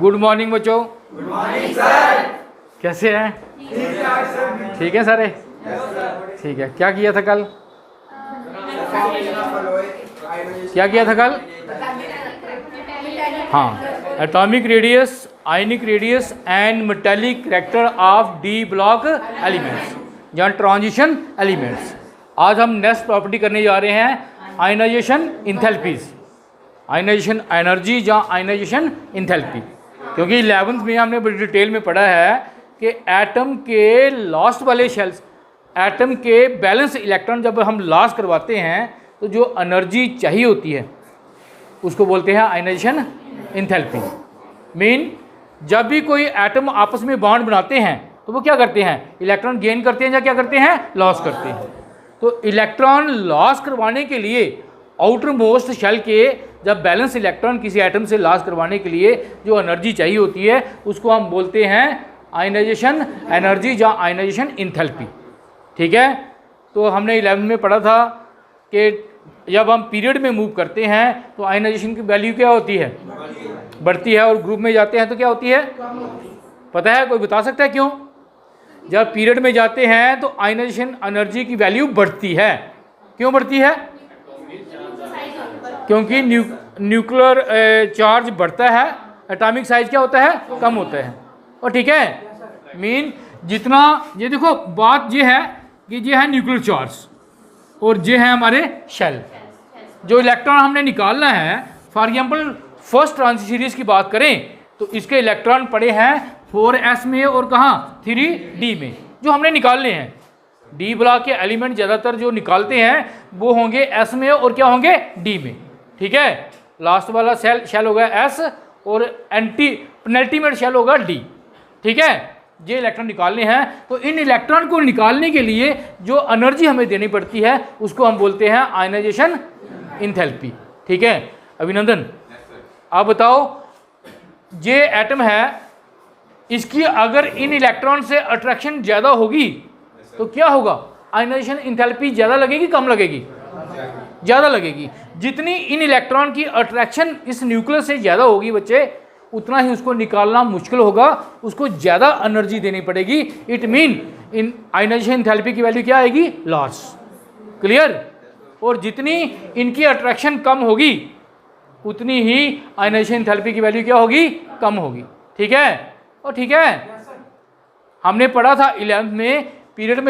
Good morning बच्चों। Good morning sir. कैसे हैं? ठीक है सारे? ठीक है। क्या किया था कल? क्या किया था कल? हाँ, atomic radius, ionic radius and metallic character of D block elements या ट्रांजिशन एलिमेंट्स। आज हम नेक्स्ट प्रॉपर्टी करने जा रहे हैं आयनाइजेशन इंथैल्पीज, आयनाइजेशन एनर्जी या आयनाइजेशन इंथैल्पी। क्योंकि 11th में हमने बड़ी डिटेल में पढ़ा है कि एटम के लॉस्ट वाले शेल्स, एटम के बैलेंस इलेक्ट्रॉन जब हम लॉस करवाते हैं तो जो एनर्जी चाहिए होती है उसको बोलते हैं आयनाइजेशन इंथैल्पी। मीन जब भी कोई एटम आपस में बॉन्ड बनाते हैं तो वो क्या करते हैं? इलेक्ट्रॉन गेन करते हैं या क्या करते हैं? लॉस करते हैं। तो इलेक्ट्रॉन लॉस करवाने के लिए आउटर मोस्ट शेल के जब बैलेंस इलेक्ट्रॉन किसी एटम से लॉस करवाने के लिए जो एनर्जी चाहिए होती है उसको हम बोलते हैं आयनाइजेशन एनर्जी या आयनाइजेशन इंथैल्पी। ठीक है। तो हमने 11 में पढ़ा था कि जब हम पीरियड में मूव करते हैं तो आयनाइजेशन की वैल्यू क्या होती है? बढ़ती है। और ग्रुप में जाते हैं तो क्या होती है? पता है? कोई बता सकता है क्यों? जब पीरियड में जाते हैं तो आयनाइजेशन एनर्जी की वैल्यू बढ़ती है। क्यों बढ़ती है? क्योंकि न्यूक्लियर चार्ज बढ़ता है, एटॉमिक साइज क्या होता है? कम होता है। और ठीक है, मीन जितना, ये देखो बात ये है कि ये है न्यूक्लियर चार्ज और ये है हमारे शेल। जो इलेक्ट्रॉन हमने निकालना है, for example first transition series की बात करें तो इसके इलेक्ट्रॉन पड़े हैं 4s में और कहाँ? 3d में। जो हमने निकालने हैं डी ब्लॉक के एलिमेंट ज़्यादातर जो निकालते हैं वो होंगे s में और क्या होंगे? d में। ठीक है। लास्ट वाला शेल होगा s और पेनल्टीमेट शेल होगा d। ठीक है। ये इलेक्ट्रॉन निकालने हैं तो इन इलेक्ट्रॉन को निकालने के लिए जो एनर्जी हमें देनी पड़ती है उसको हम बोलते हैं आयनाइजेशन इंथैल्पी। ठीक है। अभिनंदन, आप बताओ, ये एटम है, इसकी अगर इन इलेक्ट्रॉन से अट्रैक्शन ज़्यादा होगी तो क्या होगा? आयनाइजेशन इंथैल्पी ज़्यादा लगेगी कम लगेगी? ज़्यादा लगेगी। जितनी इन इलेक्ट्रॉन की अट्रैक्शन इस न्यूक्लियस से ज़्यादा होगी बच्चे, उतना ही उसको निकालना मुश्किल होगा, उसको ज़्यादा एनर्जी देनी पड़ेगी। It mean in ionization enthalpy की वैल्यू क्या आएगी? लॉस। क्लियर? और जितनी इनकी अट्रैक्शन कम होगी उतनी ही आयनाइजेशन इंथैल्पी की वैल्यू क्या होगी? कम होगी। ठीक है। और ठीक है, हमने पढ़ा था 11th में पीरियड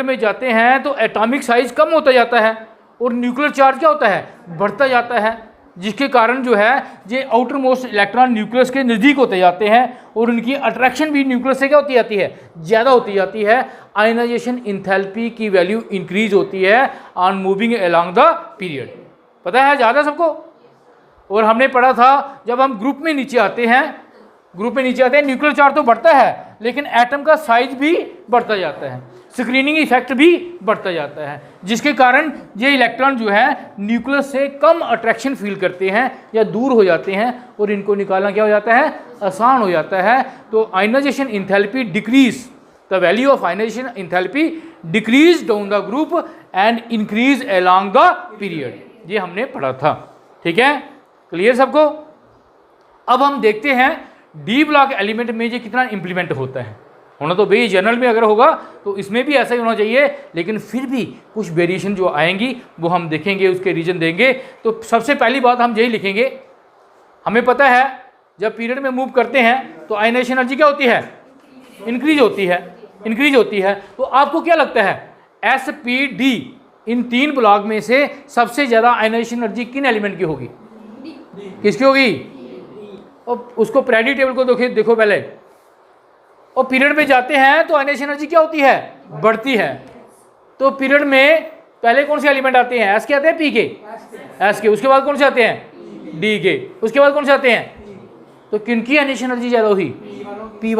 में जाते हैं तो एटॉमिक साइज कम होता जाता है और न्यूक्लियर चार्ज क्या होता है? बढ़ता जाता है, जिसके कारण जो है ये आउटर मोस्ट इलेक्ट्रॉन न्यूक्लियस के नज़दीक होते जाते हैं और उनकी अट्रैक्शन भी न्यूक्लियस से क्या होती जाती है? ज़्यादा होती जाती है। आयनाइजेशन इंथैल्पी की वैल्यू इंक्रीज होती है on moving along the period. पता है ज़्यादा सबको? और हमने पढ़ा था जब हम ग्रुप में नीचे आते हैं न्यूक्लियर चार्ज तो बढ़ता है लेकिन एटम का साइज भी बढ़ता जाता है, स्क्रीनिंग इफेक्ट भी बढ़ता जाता है, जिसके कारण ये इलेक्ट्रॉन जो है न्यूक्लियस से कम अट्रैक्शन फील करते हैं या दूर हो जाते हैं और इनको निकालना क्या हो जाता है? आसान हो जाता है। तो ionization enthalpy decrease, the value of ionization enthalpy decrease down the group and increase along the period. ये हमने पढ़ा था। ठीक है। क्लियर सबको? अब हम देखते हैं डी ब्लॉक एलिमेंट में ये कितना इंप्लीमेंट होता है। होना तो भाई जनरल में अगर होगा तो इसमें भी ऐसा ही होना चाहिए, लेकिन फिर भी कुछ वेरिएशन जो आएंगी वो हम देखेंगे, उसके रीजन देंगे। तो सबसे पहली बात हम यही लिखेंगे, हमें पता है जब पीरियड में मूव करते हैं तो आयनाइजेशन एनर्जी क्या होती है? इंक्रीज होती है। तो आपको क्या लगता है SPD इन 3 ब्लॉक में से सबसे ज़्यादा आयनाइजेशन एनर्जी किन एलिमेंट की होगी? किसकी होगी? और उसको प्रायोरिटी टेबल को देखो पहले। और पीरियड में जाते हैं तो आयनाइजेशन एनर्जी क्या होती है? बढ़ती है। तो पीरियड में पहले कौन से एलिमेंट आते हैं? एस के आते हैं, पी के? एस के। उसके बाद कौन से आते हैं? डी के। उसके बाद कौन से आते हैं? तो किनकी आयनाइजेशन एनर्जी ज़्यादा हुई? पी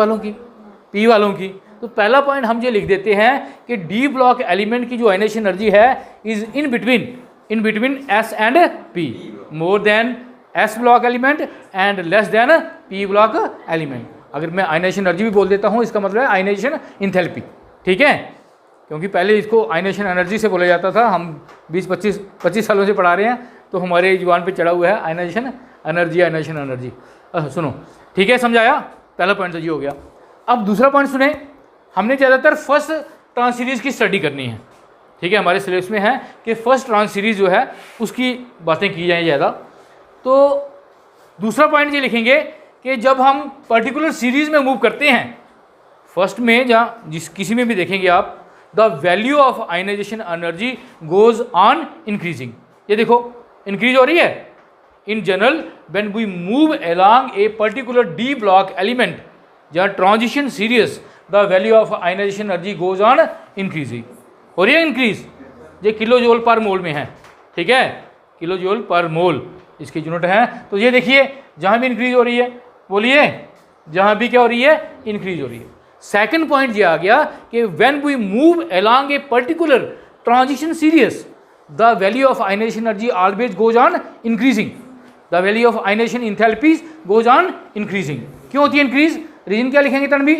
वालों की। तो पहला पॉइंट हम ये लिख देते हैं कि डी ब्लॉक एलिमेंट की जो आयनाइजेशन एनर्जी है is in between S and P, more than S block element and less than P block element. अगर मैं आयनाइजेशन एनर्जी भी बोल देता हूँ इसका मतलब है आयनाइजेशन इंथैल्पी। ठीक है। क्योंकि पहले इसको आयनाइजेशन एनर्जी से बोला जाता था, हम 20-25 सालों से पढ़ा रहे हैं तो हमारे जुबान पे चढ़ा हुआ है आयनाइजेशन एनर्जी। सुनो, ठीक है, समझाया? पहला पॉइंट तो ये हो गया। अब दूसरा पॉइंट सुने, हमने ज़्यादातर फर्स्ट ट्रांस सीरीज़ की स्टडी करनी है, ठीक है, हमारे सिलेबस में है कि फर्स्ट ट्रांस सीरीज़ जो है उसकी बातें की जाएँ ज़्यादा। तो दूसरा पॉइंट ये लिखेंगे कि जब हम पर्टिकुलर सीरीज़ में मूव करते हैं, फर्स्ट में जहाँ किसी में भी देखेंगे आप, the value of ionization energy goes on increasing. ये देखो इंक्रीज हो रही है। In general when we move along a particular D block element जहाँ transition series, the value of ionization energy goes on increasing. हो रही है इंक्रीज, ये किलो जूल पर मोल में है, ठीक है, किलो जूल पर मोल इसकी यूनिट है। तो ये देखिए जहाँ भी इंक्रीज हो रही है, बोलिए, जहाँ भी क्या हो रही है, इंक्रीज हो रही है। सेकंड पॉइंट ये आ गया कि when we move along a particular transition series, the value of ionization energy always goes on increasing, the value of ionization enthalpies goes on increasing. क्यों होती है इंक्रीज? रीजन क्या लिखेंगे तनवी?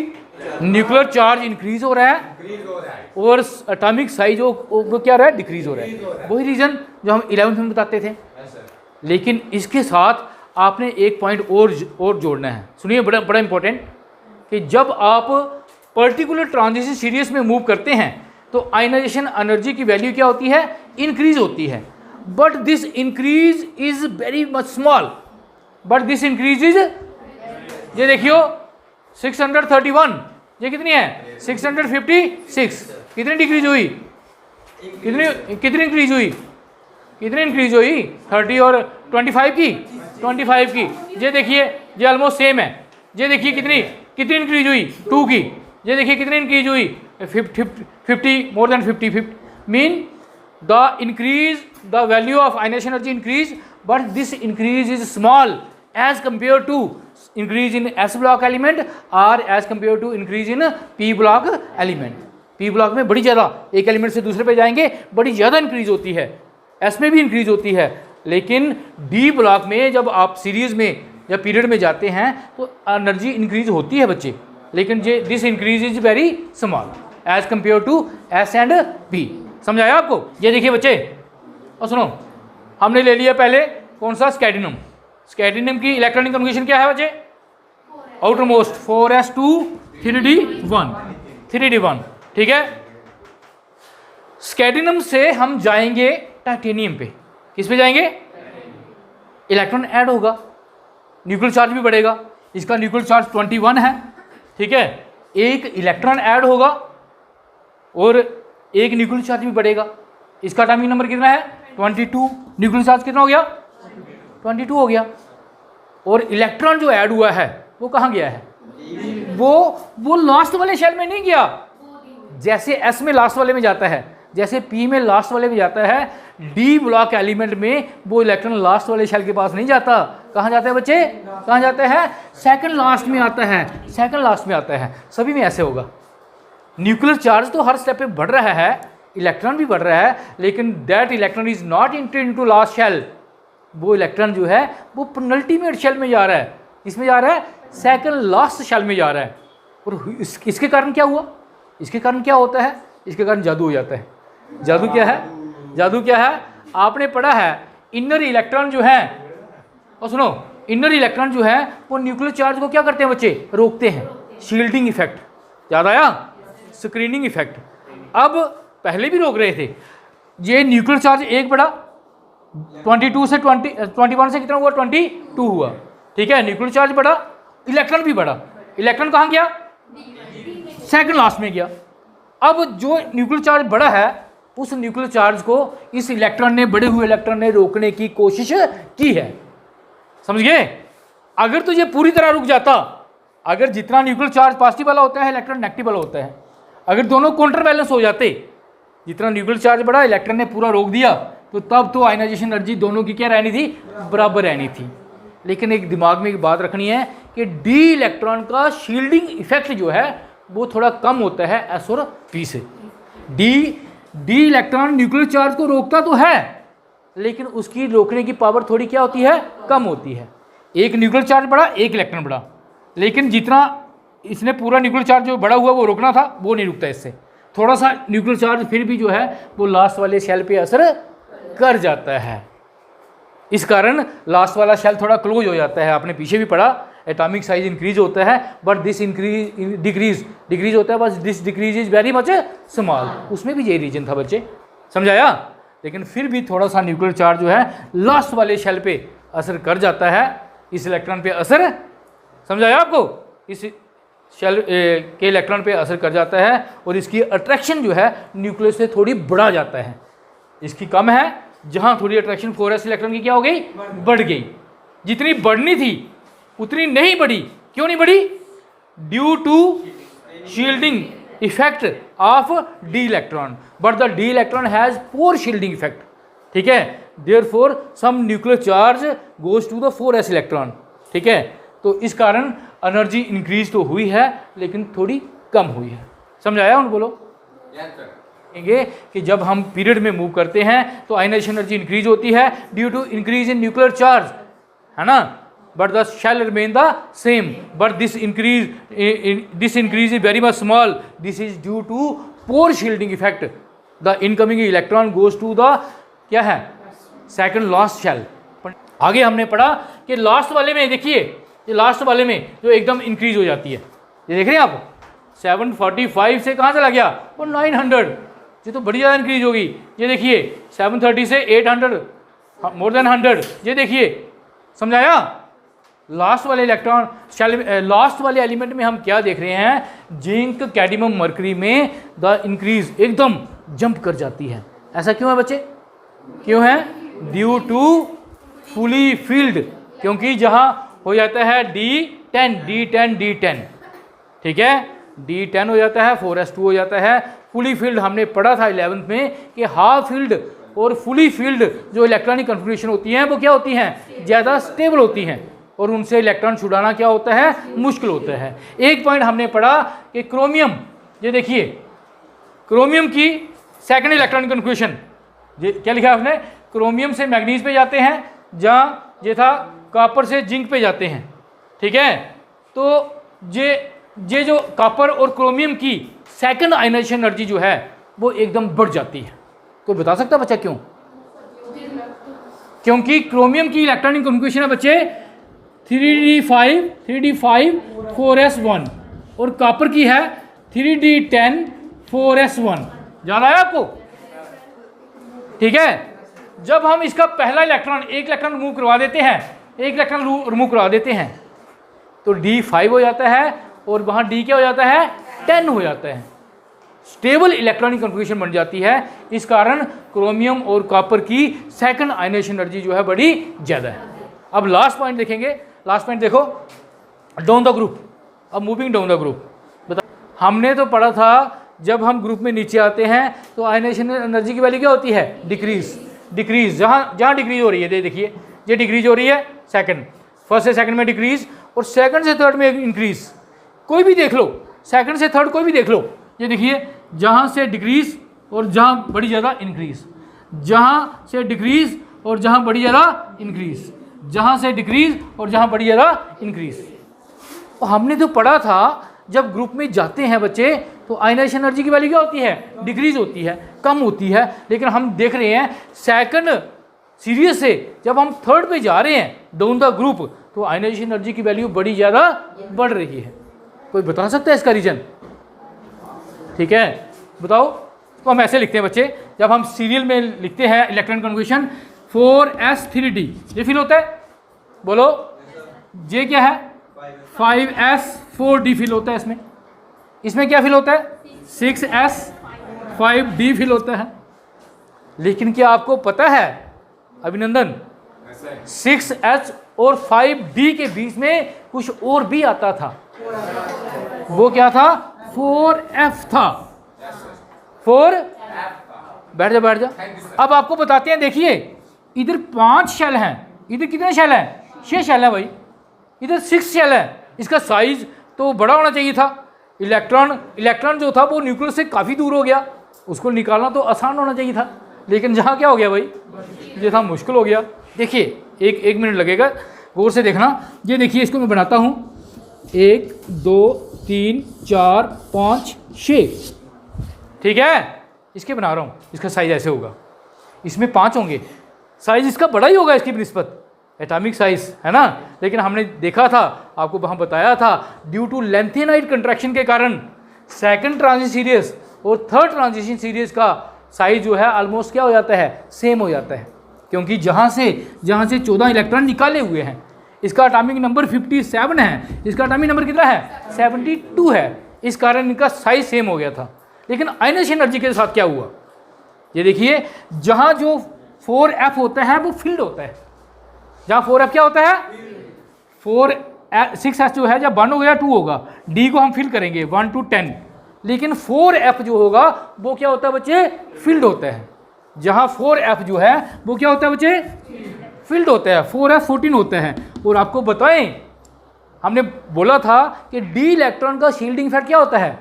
न्यूक्लियर चार्ज इंक्रीज हो रहा है और एटॉमिक साइज वो क्या रहा है, डिक्रीज हो रहा है। वही रीजन जो हम 11th में बताते थे। लेकिन इसके साथ आपने एक पॉइंट और जोड़ना है, सुनिए, बड़ा इंपॉर्टेंट, कि जब आप पर्टिकुलर ट्रांजिशन सीरीज में मूव करते हैं तो आयनाइजेशन एनर्जी की वैल्यू क्या होती है, इंक्रीज होती है। But this increase is very much small, but this increase is, ये देखियो 631, ये कितनी है 656, कितनी डिक्रीज हुई, कितनी इंक्रीज हुई, कितनी इंक्रीज हुई 30 और 25 की। ये देखिए ये ऑलमोस्ट सेम है। ये देखिए कितनी इंक्रीज हुई 2 की। ये देखिए कितनी इंक्रीज हुई 50, more than 50 mean the increase, the value of ionization energy increase, but this increase is small as compare to increase in S block element और as compare to increase in P block element. P block में बड़ी ज़्यादा, एक element से दूसरे पे जाएंगे बड़ी ज़्यादा इंक्रीज होती है, एस में भी इंक्रीज होती है, लेकिन डी ब्लॉक में जब आप सीरीज में या पीरियड में जाते हैं तो एनर्जी इंक्रीज होती है बच्चे, लेकिन ये this increase is very small as compare to s and p. समझाया आपको? ये देखिए बच्चे, और सुनो, हमने ले लिया पहले कौन सा, स्कैडिनम। स्कैडिनम की इलेक्ट्रॉनिक कन्फिगरेशन क्या है बच्चे? आउटर मोस्ट 4s2 3d1, ठीक है। स्कैडिनम से हम जाएंगे टाइटेनियम पे। किस पे जाएंगे? इलेक्ट्रॉन ऐड होगा, न्यूक्लियर चार्ज भी बढ़ेगा। इसका न्यूक्लियर चार्ज 21 है, ठीक है। एक इलेक्ट्रॉन ऐड होगा और एक न्यूक्लियर चार्ज भी बढ़ेगा। इसका एटॉमिक नंबर कितना है 22, न्यूक्लियर चार्ज कितना हो गया 22 हो गया। और इलेक्ट्रॉन जो ऐड हुआ है वो कहाँ गया है? वो लास्ट वाले शेल में नहीं गया। जैसे एस में लास्ट वाले में जाता है, जैसे पी में लास्ट वाले में जाता है, डी ब्लॉक एलिमेंट में वो इलेक्ट्रॉन लास्ट वाले शेल के पास नहीं जाता। कहाँ जाता है बच्चे? कहाँ जाता है? सेकंड लास्ट में आता है, सेकंड लास्ट में आता है। सभी में ऐसे होगा। न्यूक्लियर चार्ज तो हर स्टेप पे बढ़ रहा है, इलेक्ट्रॉन भी बढ़ रहा है, लेकिन that electron is not entering into last shell. वो इलेक्ट्रॉन जो है वो पेनल्टीमेट शेल में जा रहा है। इसमें जा रहा है सेकंड लास्ट शेल में जा रहा है। और इसके कारण क्या हुआ? इसके कारण क्या होता है? इसके कारण जादू हो जाता है। जादू क्या है? जादू क्या है? आपने पढ़ा है इनर इलेक्ट्रॉन जो है, और सुनो, इनर इलेक्ट्रॉन जो है वो न्यूक्लियर चार्ज को क्या करते हैं बच्चे? रोकते हैं। शील्डिंग इफेक्ट याद आया? Screening effect. अब पहले भी रोक रहे थे। ये न्यूक्लियर चार्ज एक बढ़ा, 22 से 21 से कितना हुआ? 22 हुआ, ठीक है। न्यूक्लियर चार्ज बढ़ा, इलेक्ट्रॉन भी बढ़ा। इलेक्ट्रॉन कहाँ गया? सेकंड लास्ट में गया। अब जो न्यूक्लियर चार्ज बढ़ा है उस न्यूक्लियर चार्ज को इस इलेक्ट्रॉन ने, बढ़े हुए इलेक्ट्रॉन ने रोकने की कोशिश की है। समझ गए? अगर तो ये पूरी तरह रुक जाता, अगर जितना न्यूक्लियर चार्ज पॉजिटिव वाला होता है इलेक्ट्रॉन नेगेटिव वाला होता है, अगर दोनों काउंटर बैलेंस हो जाते, जितना न्यूक्लियर चार्ज बढ़ा इलेक्ट्रॉन ने पूरा रोक दिया, तो तब तो आयनाइजेशन एनर्जी दोनों की क्या रहनी थी? बराबर रहनी थी। लेकिन एक दिमाग में एक बात रखनी है कि डी इलेक्ट्रॉन का शील्डिंग इफेक्ट जो है वो थोड़ा कम होता है एस और पी से। डी इलेक्ट्रॉन न्यूक्लियर चार्ज को रोकता तो है, लेकिन उसकी रोकने की पावर थोड़ी क्या होती है? कम होती है। एक न्यूक्लियर चार्ज बढ़ा, एक इलेक्ट्रॉन बढ़ा, लेकिन जितना इसने पूरा न्यूक्लियर चार्ज जो बढ़ा हुआ वो रोकना था वो नहीं रुकता इससे। थोड़ा सा न्यूक्लियर चार्ज फिर भी जो है वो लास्ट वाले शेल पे असर कर जाता है। इस कारण लास्ट वाला शेल थोड़ा क्लोज हो जाता है। आपने पीछे भी पढ़ा, एटॉमिक साइज इंक्रीज होता है बट दिस डिक्रीज होता है, बस this decrease is very much small. उसमें भी यही रीजन था बच्चे, समझाया। लेकिन फिर भी थोड़ा सा न्यूक्लियर चार्ज जो है लास्ट वाले शेल पे असर कर जाता है, इस इलेक्ट्रॉन पे असर, समझाया आपको, इस शेल के इलेक्ट्रॉन पे असर कर जाता है और इसकी अट्रैक्शन जो है न्यूक्लियस से थोड़ी बढ़ा जाता है। इसकी कम है, जहाँ थोड़ी अट्रैक्शन 4s इलेक्ट्रॉन की क्या हो गई, बढ़ गई। जितनी बढ़नी थी उतनी नहीं बढ़ी। क्यों नहीं बढ़ी? Due to shielding effect of d electron, but the d electron has poor shielding effect, ठीक है। Therefore some nuclear charge goes to the 4s electron, ठीक है। तो इस कारण एनर्जी इंक्रीज तो हुई है लेकिन थोड़ी कम हुई है, समझाया उन बोलो। कहेंगे कि जब हम पीरियड में मूव करते हैं तो आयनाइजेशन एनर्जी इंक्रीज होती है due to increase in nuclear charge, है ना, but the shell remain the same, but this increase is very much small, this is due to poor shielding effect, the incoming electron goes to the क्या है, second last shell. आगे हमने पढ़ा कि last वाले में देखिए, ये लास्ट वाले में जो एकदम इंक्रीज हो जाती है, ये देख रहे हैं आप, 745 से कहाँ चला गया वो 900, ये तो बड़ी ज़्यादा इंक्रीज होगी। ये देखिए 730 से 800, मोर देन 100, ये देखिए, समझाया। लास्ट वाले इलेक्ट्रॉन लास्ट वाले एलिमेंट में हम क्या देख रहे हैं, जिंक कैडमियम मरकरी में द इंक्रीज एकदम जंप कर जाती है। ऐसा क्यों है बच्चे, क्यों है? ड्यू टू फुली फील्ड, क्योंकि जहाँ हो जाता है D10, ठीक है, D10 हो जाता है, 4s2 हो जाता है। फुली फील्ड हमने पढ़ा था 11th में कि हाफ फील्ड और फुली फील्ड जो इलेक्ट्रॉनिक कन्फिग्रेशन होती हैं वो क्या होती हैं, ज़्यादा स्टेबल होती हैं और उनसे इलेक्ट्रॉन छुड़ाना क्या होता है, मुश्किल होता है। एक पॉइंट हमने पढ़ा कि क्रोमियम, ये देखिए क्रोमियम की सेकंड इलेक्ट्रॉनिक कन्फिग्रेशन, ये क्या लिखा है आपने, क्रोमियम से मैग्नीज पे जाते हैं, जहाँ ये था कॉपर से जिंक पे जाते हैं, ठीक है। तो ये जो कॉपर और क्रोमियम की सेकंड आयनाइजेशन एनर्जी जो है वो एकदम बढ़ जाती है। कोई बता सकता बच्चा क्यों? क्योंकि क्रोमियम की इलेक्ट्रॉनिक कन्फिग्रेशन है बच्चे 3d5 4s1 और कॉपर की है 3d10 4s1। याद आया आपको? ठीक है। जब हम इसका पहला इलेक्ट्रॉन, एक इलेक्ट्रॉन रिमूव करवा देते हैं, एक इलेक्ट्रॉन रिमूव करवा देते हैं तो d5 हो जाता है और वहाँ d क्या हो जाता है, 10 हो जाता है। स्टेबल इलेक्ट्रॉनिक कन्फिग्रेशन बन जाती है। इस कारण क्रोमियम और कॉपर की सेकंड आयनाइजेशन एनर्जी जो है बड़ी ज़्यादा है। अब लास्ट पॉइंट देखेंगे। लास्ट पॉइंट देखो, डाउन द ग्रुप। अब मूविंग डाउन द ग्रुप, बता, हमने तो पढ़ा था जब हम ग्रुप में नीचे आते हैं तो आयनाइजेशन एनर्जी की वैल्यू क्या होती है, डिक्रीज। जहाँ डिक्रीज हो रही है, देखिए ये डिक्रीज हो रही है सेकंड, फर्स्ट से सेकंड में डिक्रीज और सेकंड से थर्ड में इंक्रीज। कोई भी देख लो, सेकंड से थर्ड कोई भी देख लो, ये देखिए जहाँ से डिक्रीज और जहाँ बड़ी ज़्यादा इंक्रीज, जहाँ से डिक्रीज और जहाँ बड़ी ज़्यादा इंक्रीज, जहाँ से डिक्रीज और जहाँ बड़ी ज़्यादा इंक्रीज। तो हमने तो पढ़ा था जब ग्रुप में जाते हैं बच्चे तो आयनाइजेशन एनर्जी की वैल्यू क्या होती है, डिक्रीज होती है, कम होती है। लेकिन हम देख रहे हैं सेकंड सीरीज से जब हम थर्ड पे जा रहे हैं डाउन द ग्रुप तो आयनाइजेशन एनर्जी की वैल्यू बड़ी ज़्यादा बढ़ रही है। कोई बता सकता है इसका रीजन? ठीक है, बताओ। तो हम ऐसे लिखते हैं बच्चे, जब हम सीरियल में लिखते हैं इलेक्ट्रॉन कन्फिग्रेशन 4s3d, ये फिल होता है, बोलो ये क्या है, 5s4d फिल होता है। इसमें क्या फिल होता है, 6s5d फिल होता है। लेकिन क्या आपको पता है अभिनंदन, 6s और 5d के बीच में कुछ और भी आता था, वो क्या था, 4f था। 4 बैठ जा। अब आपको बताते हैं, देखिए इधर 5 शेल हैं, इधर कितने शेल हैं, 6 शेल हैं भाई, इधर 6 शेल है। इसका साइज तो बड़ा होना चाहिए था। इलेक्ट्रॉन जो था वो न्यूक्लियस से काफ़ी दूर हो गया, उसको निकालना तो आसान होना चाहिए था। लेकिन जहाँ क्या हो गया भाई, ये था मुश्किल हो गया। देखिए एक मिनट लगेगा, गौर से देखना। ये देखिए इसको मैं बनाता हूँ, 1 2 3 4 5 6, ठीक है, इसके बना रहा हूँ। इसका साइज ऐसे होगा, इसमें 5 होंगे, साइज इसका बड़ा ही होगा इसकी निस्बत, एटॉमिक साइज, है ना। लेकिन हमने देखा था, आपको वहाँ बताया था, ड्यू टू लेंथेनाइट कंट्रैक्शन के कारण सेकंड ट्रांजिशन सीरीज और थर्ड ट्रांजिशन सीरीज का साइज जो है ऑलमोस्ट क्या हो जाता है, सेम हो जाता है। क्योंकि जहाँ से 14 इलेक्ट्रॉन निकाले हुए हैं, इसका एटॉमिक नंबर 57 है, इसका एटॉमिक नंबर कितना है, 72 है, इस कारण इनका साइज सेम हो गया था। लेकिन आयनाइजेशन एनर्जी के साथ क्या हुआ, ये देखिए, जहाँ जो 4f होता है वो फील्ड होता है, जहाँ 4f क्या होता है, 6s जो है जब 1 होगा या 2 होगा, d को हम फिल करेंगे 1 to 10, लेकिन 4f जो होगा वो क्या होता है बच्चे, फील्ड होता है। जहाँ 4f जो है वो क्या होता है बच्चे, फील्ड होता है। 4f 14 होता है। और आपको बताएं, हमने बोला था कि d इलेक्ट्रॉन का शील्डिंग इफेक्ट क्या होता है,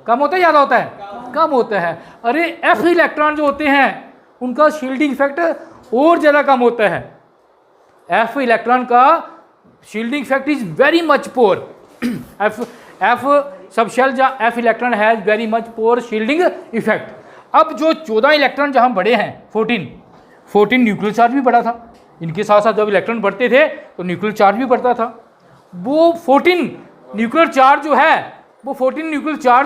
कम होता है ज़्यादा होता है, कम होता है। अरे f इलेक्ट्रॉन जो होते हैं उनका शील्डिंग इफेक्ट और ज़्यादा कम होता है। f इलेक्ट्रॉन का shielding effect is very much poor. f subshell जहाँ f electron has very much poor shielding effect. अब जो 14 इलेक्ट्रॉन जहाँ बड़े हैं, 14 न्यूक्लियर चार्ज भी बढ़ा था, इनके साथ साथ जब इलेक्ट्रॉन बढ़ते थे तो न्यूक्लियर चार्ज भी बढ़ता था। वो 14 न्यूक्लियर चार्ज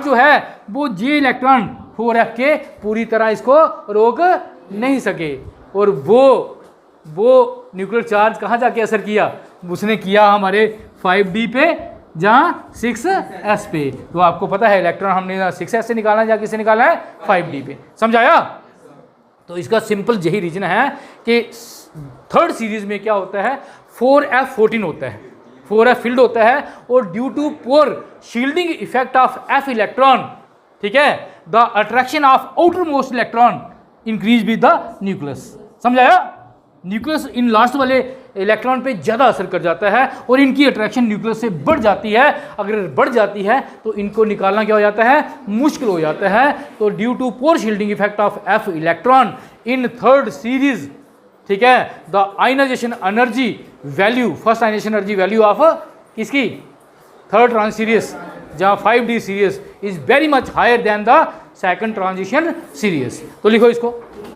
जो है वो जे इलेक्ट्रॉन 4f के पूरी तरह इसको रोक नहीं सके। और वो न्यूक्लियर चार्ज कहाँ जाके असर किया, उसने किया हमारे 5d पे, जहाँ 6s पे। तो आपको पता है इलेक्ट्रॉन हमने 6s से निकाला है, या किससे निकाला है, 5d पे। समझाया। तो इसका सिंपल यही रीजन है कि थर्ड सीरीज में क्या होता है, 4f14 होता है, 4f फील्ड होता है, और due to poor shielding effect of f electron, ठीक है, the attraction of outermost electron increase with the nucleus. समझाया। न्यूक्लियस इन लास्ट वाले इलेक्ट्रॉन पे ज़्यादा असर कर जाता है और इनकी अट्रैक्शन न्यूक्लियस से बढ़ जाती है। अगर बढ़ जाती है तो इनको निकालना क्या हो जाता है, मुश्किल हो जाता है। तो due to poor shielding effect of f electron in third series, ठीक है, the ionisation energy value, first ionisation energy value of किसकी, थर्ड ट्रांजिशन सीरीज, जहाँ 5d series is very much higher than the second transition series. तो लिखो इसको।